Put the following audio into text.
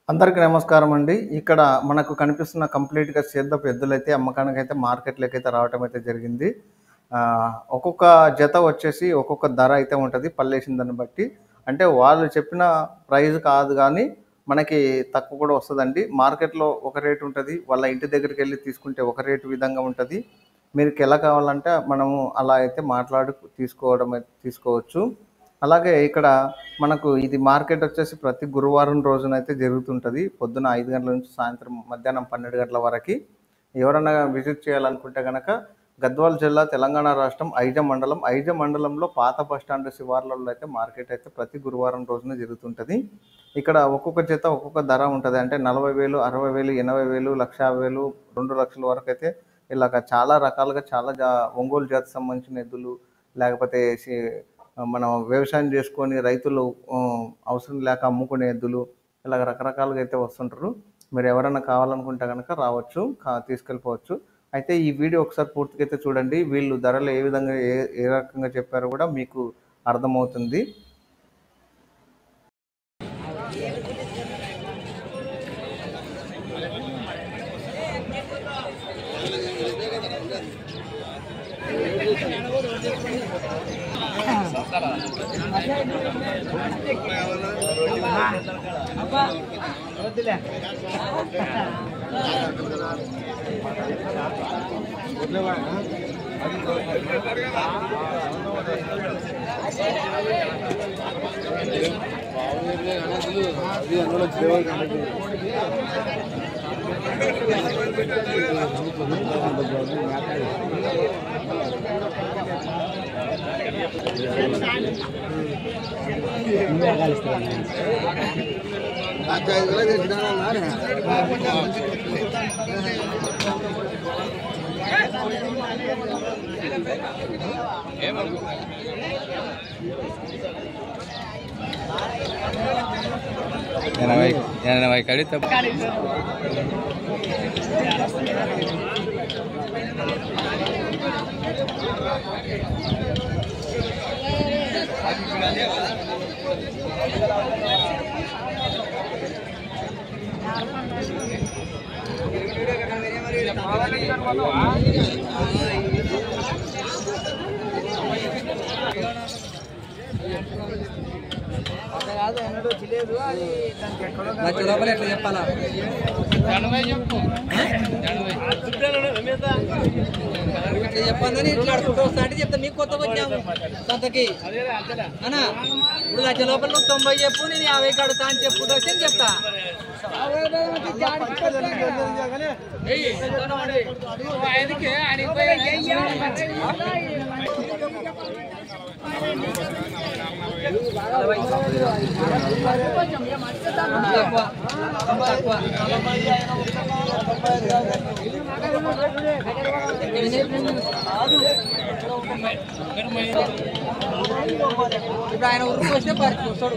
అందరికీ నమస్కారం అండి. ఇక్కడ మనకు కనిపిస్తున్న కంప్లీట్‌గా సేద్యపు ఎద్దులైతే అమ్మకానికైతే మార్కెట్‌లోకైతే రావటం అయితే జరిగింది. ఒక్కొక్క జత వచ్చేసి ఒక్కొక్క ధర అయితే ఉంటది పల్లేసిన దాన్ని బట్టి. అంటే వాళ్ళు చెప్పిన ప్రైస్ కాదు గానీ, మనకి తక్కువ కూడా వస్తదండి. మార్కెట్‌లో ఒక రేట్ ఉంటది. వాళ్ళ ఇంటి దగ్గరికెళ్లి తీసుకుంటే ఒక రేటు విధంగా ఉంటది. మీకెలా కావాలంటే మనము అలా అయితే మాట్లాడి తీసుకోవచ్చు. అలాగే ఇక్కడ మనకు ఇది మార్కెట్ వచ్చేసి ప్రతి గురువారం రోజునైతే జరుగుతుంటది. పొద్దున 5 గంటల నుంచి సాయంత్రం మధ్యాహ్నం 12 గంటల వరకి. ఎవరన్నా విజిట్ చేయాలనుకుంటే గనక గద్వాల జిల్లా, తెలంగాణ రాష్ట్రం, ఐజమ్ మండలం. ఐజమ్ మండలంలో పాత బస్టాండ్ శివార్లలో అయితే మార్కెట్ అయితే ప్రతి గురువారం రోజున జరుగుతుంటది. ఇక్కడ ఒక్కొక్క జత ఒక్కొక్క ధర ఉంటది. అంటే 40,000, 60,000, 80,000, 1,50,000, 2,00,000 వరకైతే ఇలాగ చాలా రకాలుగా చాలా ఒంగోలు జాతికి సంబంధించిన ఎద్దులు, లేకపోతే మనం వ్యవసాయం చేసుకొని రైతులు అవసరం లేక అమ్ముకునే ఎద్దులు ఇలాగ రకరకాలుగా అయితే వస్తుంటారు. మీరు ఎవరైనా కావాలనుకుంటే కనుక రావచ్చు, తీసుకెళ్ళిపోవచ్చు. అయితే ఈ వీడియో ఒకసారి పూర్తిగా అయితే చూడండి. వీళ్ళు ధరలు ఏ విధంగా ఏ రకంగా చెప్పారో కూడా మీకు అర్థమవుతుంది. కడితే లోపల ఎట్లా చెప్పాలా ఇట్లా చెప్పాలని ఇట్లా ఆడుకుంటూ వస్తా అంటే చెప్తా. మీకు కొత్తగా వచ్చాము సంతకి అనా ఇప్పుడు 1,00,000 లోపల 90 చెప్పు, నేను 50 కడుతా అని చెప్పుకుంటూ వచ్చి చెప్తా. ఇప్పుడు ఆయన ఊరికి వస్తే పరిస్థితి వస్తాడు.